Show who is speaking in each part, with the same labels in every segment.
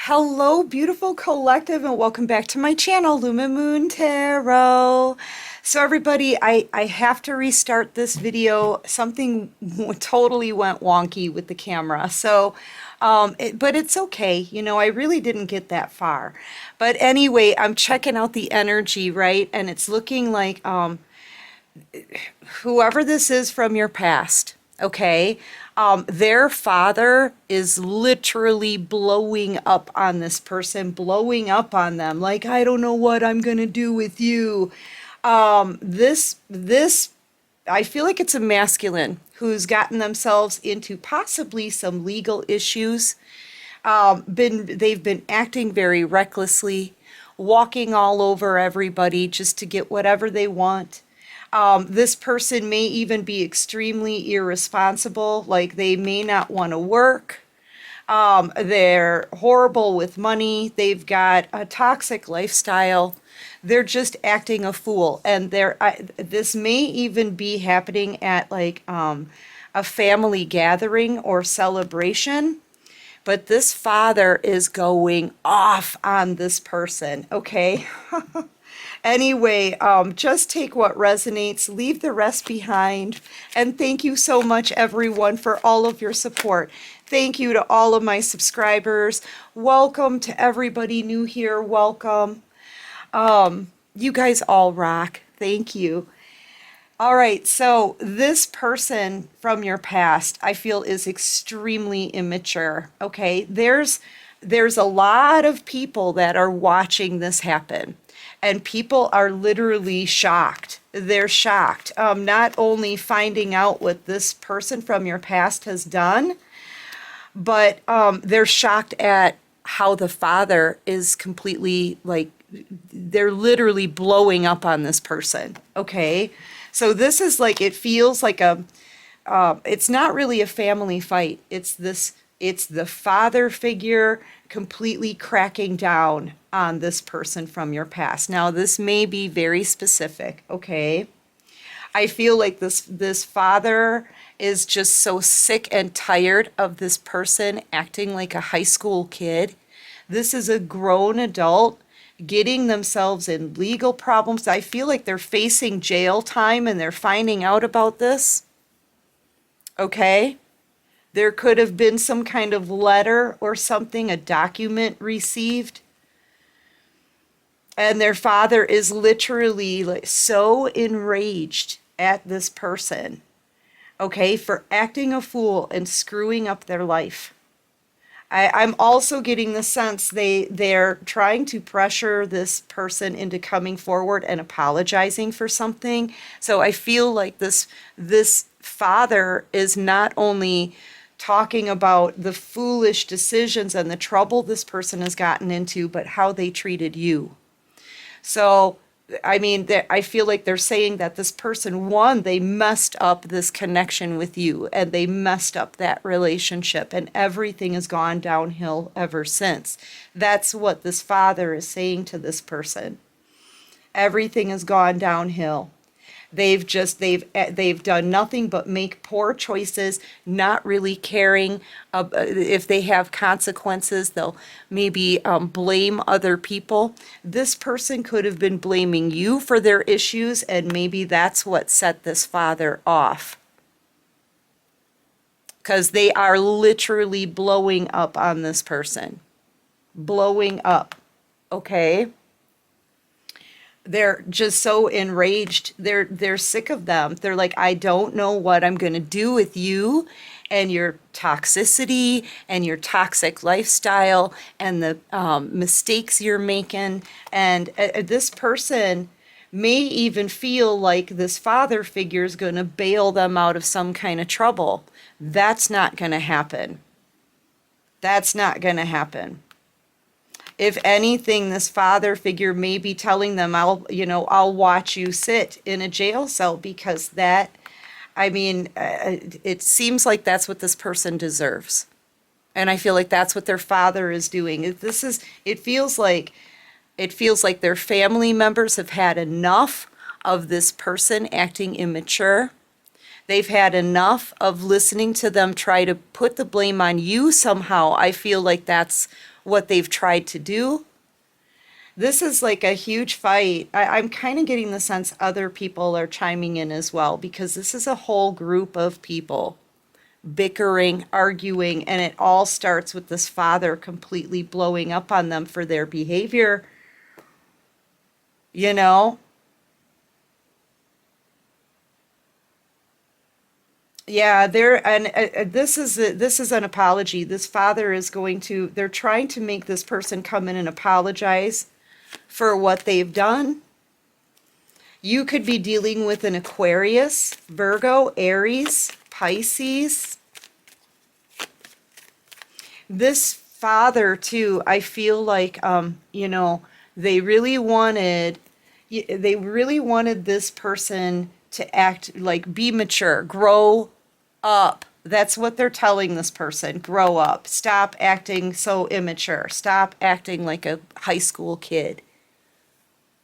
Speaker 1: Hello, beautiful collective, and welcome back to my channel, Luma Moon Tarot. So everybody, I have to restart this video. Something totally went wonky with the camera. But it's okay. I really didn't get that far. But anyway, I'm checking out the energy, right? And it's looking like whoever this is from your past, okay? Their father is literally blowing up on this person, blowing up on them, like, I don't know what I'm gonna do with you. This, I feel like it's a masculine who's gotten themselves into possibly some legal issues. They've been acting very recklessly, walking all over everybody just to get whatever they want. This person may even be extremely irresponsible, like they may not want to work. They're horrible with money. They've got a toxic lifestyle. They're just acting a fool. And this may even be happening at like a family gathering or celebration. But this father is going off on this person, okay? Anyway, just take what resonates, leave the rest behind. And thank you so much, everyone, for all of your support. Thank you to all of my subscribers. Welcome to everybody new here. Welcome. You guys all rock. Thank you. All right, so this person from your past, I feel, is extremely immature, okay? There's a lot of people that are watching this happen, and people are literally shocked. They're shocked, not only finding out what this person from your past has done, but they're shocked at how the father is completely, like, they're literally blowing up on this person, okay? So this is like, it feels like it's not really a family fight. It's the father figure completely cracking down on this person from your past. Now, this may be very specific, okay? I feel like this father is just so sick and tired of this person acting like a high school kid. This is a grown adult getting themselves in legal problems. I feel like they're facing jail time and they're finding out about this. Okay? There could have been some kind of letter or something, a document received. And their father is literally like so enraged at this person, okay, for acting a fool and screwing up their life. I'm also getting the sense they're trying to pressure this person into coming forward and apologizing for something. So I feel like this father is not only talking about the foolish decisions and the trouble this person has gotten into, but how they treated you. So I mean, I feel like they're saying that this person, one, they messed up this connection with you and they messed up that relationship and everything has gone downhill ever since. That's what this father is saying to this person. Everything has gone downhill. They've done nothing but make poor choices, not really caring if they have consequences. They'll maybe blame other people. This person could have been blaming you for their issues, and maybe that's what set this father off. Because they are literally blowing up on this person. Blowing up. Okay? They're just so enraged. They're sick of them. They're like, I don't know what I'm going to do with you and your toxicity and your toxic lifestyle and the mistakes you're making. And this person may even feel like this father figure is going to bail them out of some kind of trouble. That's not going to happen. That's not going to happen. If anything, this father figure may be telling them, I'll watch you sit in a jail cell, because it seems like that's what this person deserves. And I feel like that's what their father is doing. It feels like their family members have had enough of this person acting immature. They've had enough of listening to them try to put the blame on you somehow. I feel like that's what they've tried to do. This is like a huge fight. I'm kind of getting the sense other people are chiming in as well, because this is a whole group of people bickering, arguing, and it all starts with this father completely blowing up on them for their behavior, you know? Yeah, this is an apology. This father is going to, they're trying to make this person come in and apologize for what they've done. You could be dealing with an Aquarius, Virgo, Aries, Pisces. This father too, I feel like they really wanted this person to act like, be mature, grow up. That's what they're telling this person. Grow up. Stop acting so immature. Stop acting like a high school kid,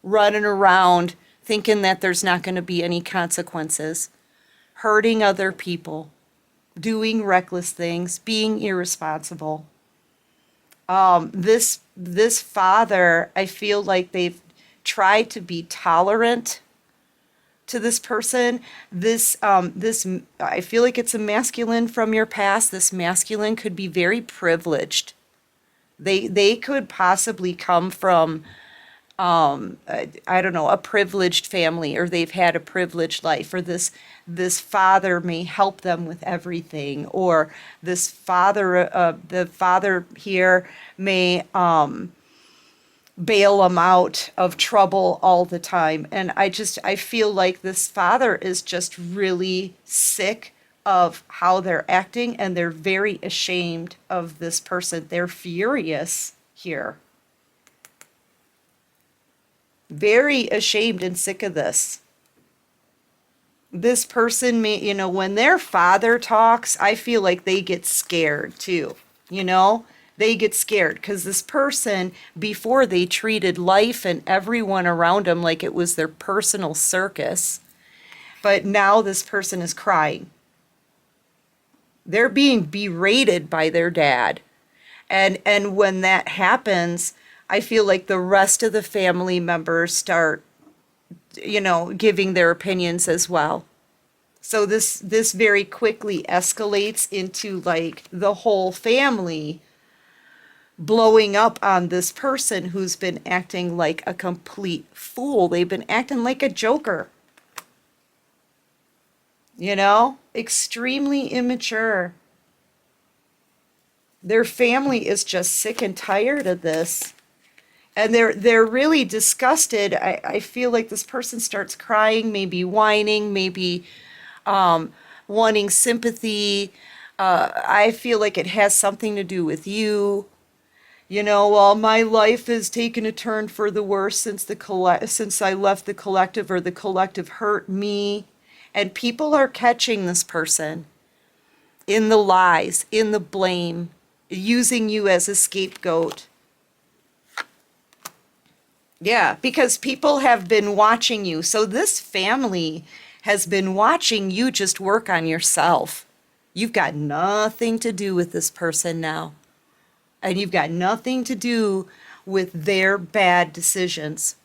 Speaker 1: running around thinking that there's not going to be any consequences, hurting other people, doing reckless things, being irresponsible. This father, I feel like they've tried to be tolerant to this person. This I feel like it's a masculine from your past. This masculine could be very privileged. They could possibly come from I don't know, a privileged family, or they've had a privileged life, or this father may help them with everything, or this father, the father here may bail them out of trouble all the time. And I feel like this father is just really sick of how they're acting, and they're very ashamed of this person. They're furious here. Very ashamed and sick of this. This person may, when their father talks, I feel like they get scared too. They get scared because this person, before, they treated life and everyone around them like it was their personal circus. But now this person is crying. They're being berated by their dad. And when that happens, I feel like the rest of the family members start, giving their opinions as well. So this very quickly escalates into like the whole family blowing up on this person who's been acting like a complete fool. They've been acting like a joker. Extremely immature. Their family is just sick and tired of this. And they're really disgusted. I feel like this person starts crying, maybe whining, maybe wanting sympathy. I feel like it has something to do with you. Well, my life has taken a turn for the worse since I left the collective, or the collective hurt me. And people are catching this person in the lies, in the blame, using you as a scapegoat. Yeah, because people have been watching you. So this family has been watching you just work on yourself. You've got nothing to do with this person now. And you've got nothing to do with their bad decisions.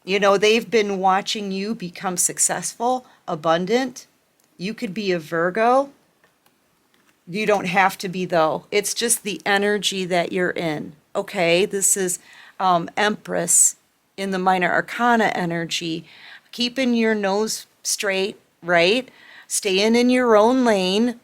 Speaker 1: They've been watching you become successful, abundant. You could be a Virgo. You don't have to be, though. It's just the energy that you're in. Okay, this is Empress in the minor arcana energy, keeping your nose straight, right? Staying in your own lane,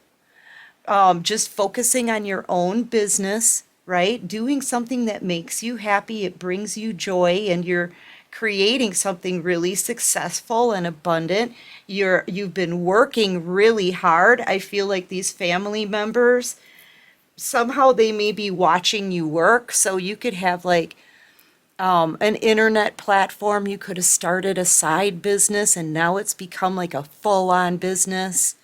Speaker 1: just focusing on your own business, right? Doing something that makes you happy, it brings you joy, and you're creating something really successful and abundant. You've been working really hard. I feel like these family members, somehow they may be watching you work, so you could have like an internet platform. You could have started a side business and now it's become like a full-on business.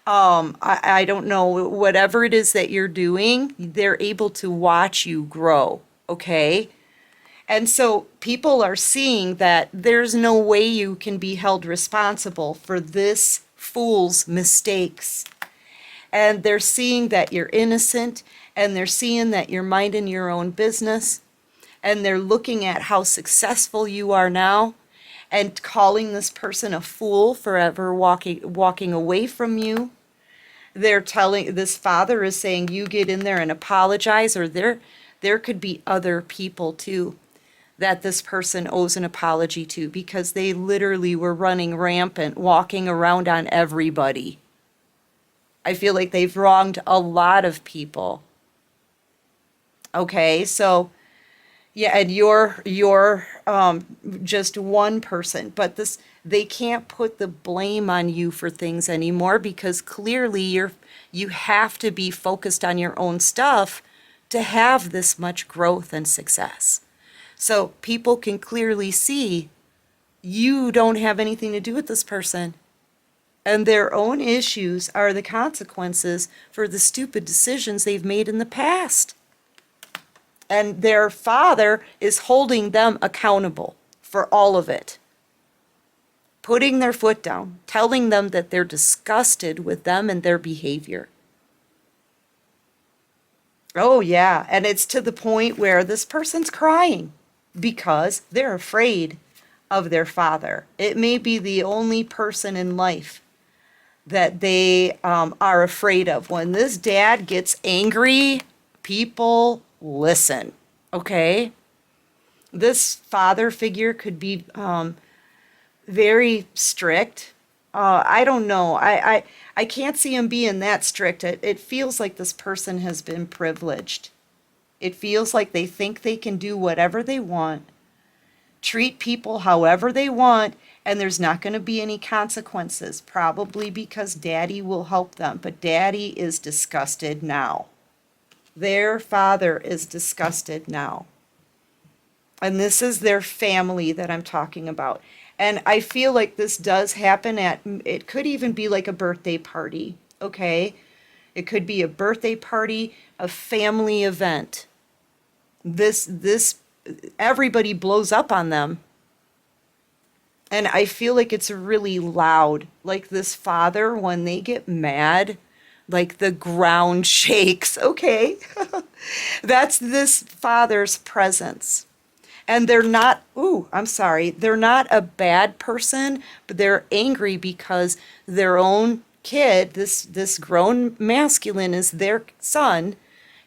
Speaker 1: I don't know, whatever it is that you're doing, they're able to watch you grow, okay? And so people are seeing that there's no way you can be held responsible for this fool's mistakes. And they're seeing that you're innocent and they're seeing that you're minding your own business, and they're looking at how successful you are now and calling this person a fool for ever walking away from you. They're telling, this father is saying, you get in there and apologize, or there could be other people too that this person owes an apology to, because they literally were running rampant, walking around on everybody. I feel like they've wronged a lot of people. Okay, so yeah, and you're just one person, but this, they can't put the blame on you for things anymore, because clearly you have to be focused on your own stuff to have this much growth and success. So people can clearly see you don't have anything to do with this person, and their own issues are the consequences for the stupid decisions they've made in the past. And their father is holding them accountable for all of it, putting their foot down, telling them that they're disgusted with them and their behavior. Oh, yeah, and it's to the point where this person's crying because they're afraid of their father. It may be the only person in life that they are afraid of. When this dad gets angry, people listen, okay? This father figure could be very strict. I don't know. I can't see him being that strict. It feels like this person has been privileged. It feels like they think they can do whatever they want, treat people however they want, and there's not going to be any consequences, probably because daddy will help them. But daddy is disgusted now. Their father is disgusted now. And this is their family that I'm talking about. And I feel like this does happen at, it could even be like a birthday party, okay? It could be a birthday party, a family event. Everybody blows up on them. And I feel like it's really loud. Like this father, when they get mad, like the ground shakes, okay? That's this father's presence. And they're not, they're not a bad person, but they're angry because their own kid, this grown masculine is their son,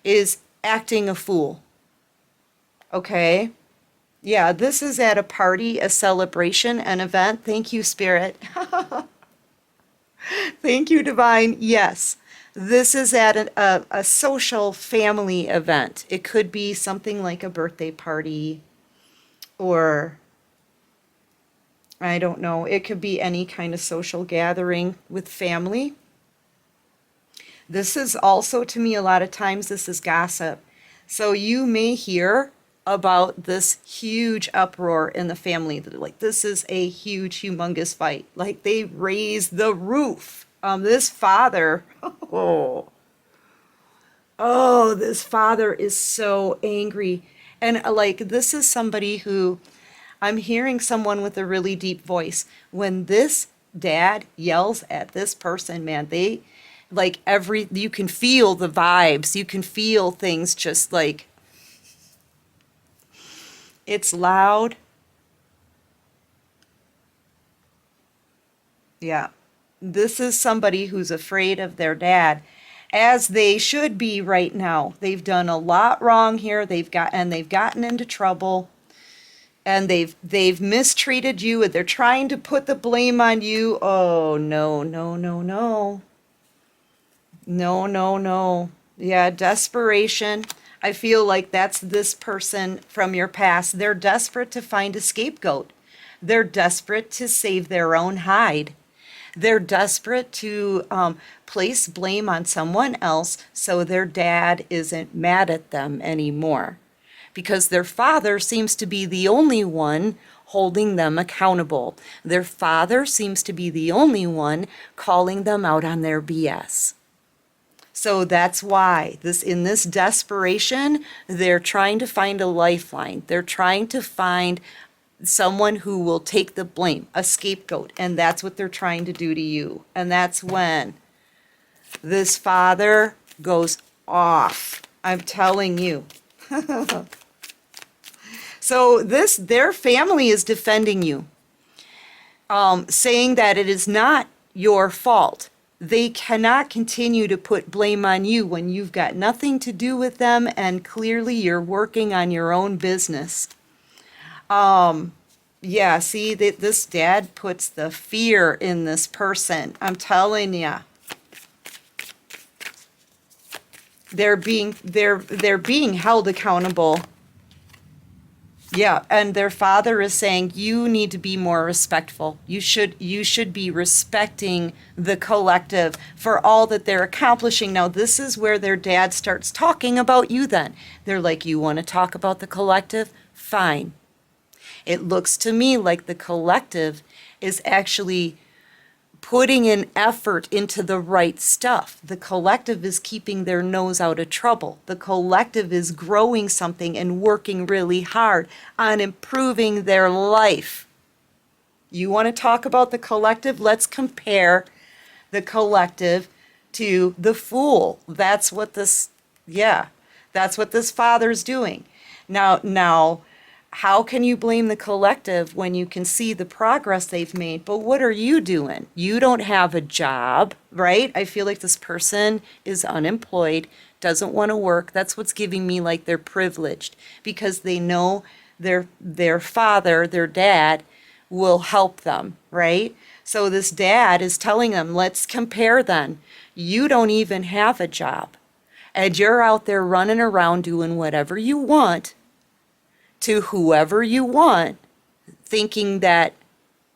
Speaker 1: is acting a fool. Okay? Yeah, this is at a party, a celebration, an event. Thank you, Spirit. Thank you, Divine. Yes. This is at a social family event. It could be something like a birthday party, or I don't know, it could be any kind of social gathering with family. This is also, to me, a lot of times, this is gossip. So you may hear about this huge uproar in the family. Like, this is a huge, humongous fight. Like, they raised the roof. This father, this father is so angry. And like, this is somebody who, I'm hearing someone with a really deep voice. When this dad yells at this person, man, they, like, you can feel the vibes. You can feel things just like, it's loud. Yeah. This is somebody who's afraid of their dad, as they should be right now. They've done a lot wrong here. They've gotten into trouble, and they've mistreated you, and they're trying to put the blame on you. Oh, no, no, no, no. No, no, no. Yeah, desperation. I feel like that's this person from your past. They're desperate to find a scapegoat. They're desperate to save their own hide. They're desperate to place blame on someone else so their dad isn't mad at them anymore, because their father seems to be the only one holding them accountable. Their father seems to be the only one calling them out on their BS. So that's why in this desperation, they're trying to find a lifeline. They're trying to find someone who will take the blame, a scapegoat, and that's what they're trying to do to you. And that's when this father goes off. I'm telling you. So their family is defending you, saying that it is not your fault. They cannot continue to put blame on you when you've got nothing to do with them and clearly you're working on your own business. Yeah, see, this dad puts the fear in this person. I'm telling you. They're being held accountable. Yeah, and their father is saying you need to be more respectful. You should be respecting the collective for all that they're accomplishing. Now, this is where their dad starts talking about you then. They're like, "You want to talk about the collective? Fine." It looks to me like the collective is actually putting an effort into the right stuff. The collective is keeping their nose out of trouble. The collective is growing something and working really hard on improving their life. You want to talk about the collective? Let's compare the collective to the fool. That's what this father's doing. Now, how can you blame the collective when you can see the progress they've made? But what are you doing? You don't have a job, right? I feel like this person is unemployed, doesn't want to work. That's what's giving me like they're privileged because they know their father, their dad, will help them, right? So this dad is telling them, let's compare then. You don't even have a job, and you're out there running around doing whatever you want to whoever you want, thinking that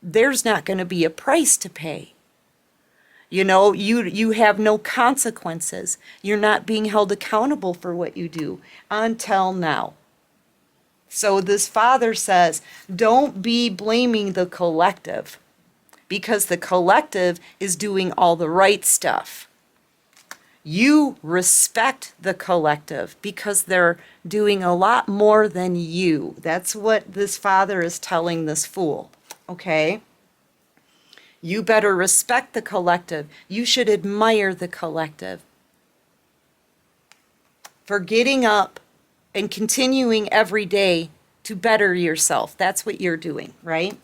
Speaker 1: there's not going to be a price to pay. You know, you have no consequences. You're not being held accountable for what you do until now. So this father says, don't be blaming the collective because the collective is doing all the right stuff. You respect the collective because they're doing a lot more than you. That's what this father is telling this fool, okay? You better respect the collective. You should admire the collective for getting up and continuing every day to better yourself. That's what you're doing, right?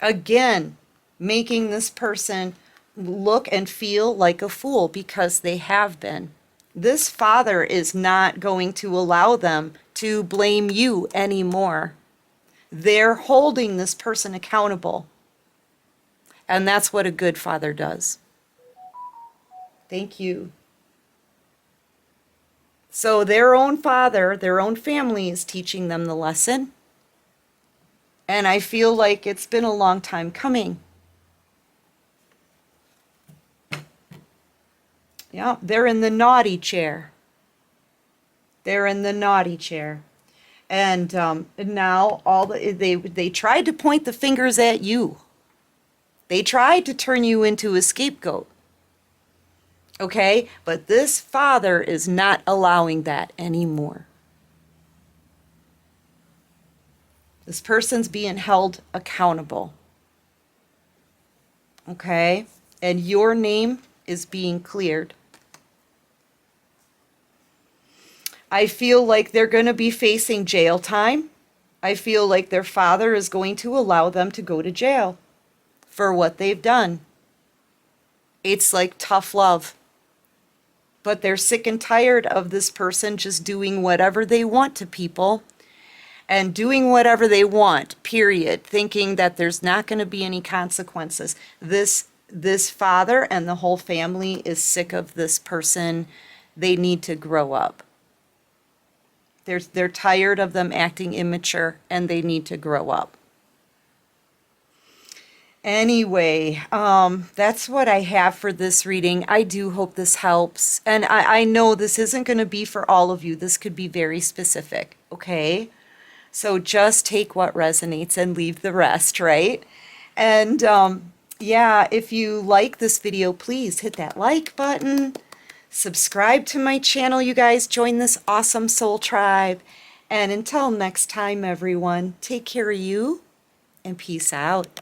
Speaker 1: Again, making this person look and feel like a fool because they have been. This father is not going to allow them to blame you anymore. They're holding this person accountable. And that's what a good father does. Thank you. So their own father, their own family is teaching them the lesson. And I feel like it's been a long time coming. Yeah, they're in the naughty chair. They're in the naughty chair. And now they tried to point the fingers at you. They tried to turn you into a scapegoat. Okay? But this father is not allowing that anymore. This person's being held accountable. Okay? And your name is being cleared. I feel like they're going to be facing jail time. I feel like their father is going to allow them to go to jail for what they've done. It's like tough love. But they're sick and tired of this person just doing whatever they want to people and doing whatever they want, period, thinking that there's not going to be any consequences. This father and the whole family is sick of this person. They need to grow up. They're tired of them acting immature, and they need to grow up. Anyway, that's what I have for this reading. I do hope this helps. And I know this isn't going to be for all of you. This could be very specific, okay? So just take what resonates and leave the rest, right? And yeah, if you like this video, please hit that like button. Subscribe to my channel, you guys. Join this awesome soul tribe. And until next time, everyone, take care of you and peace out.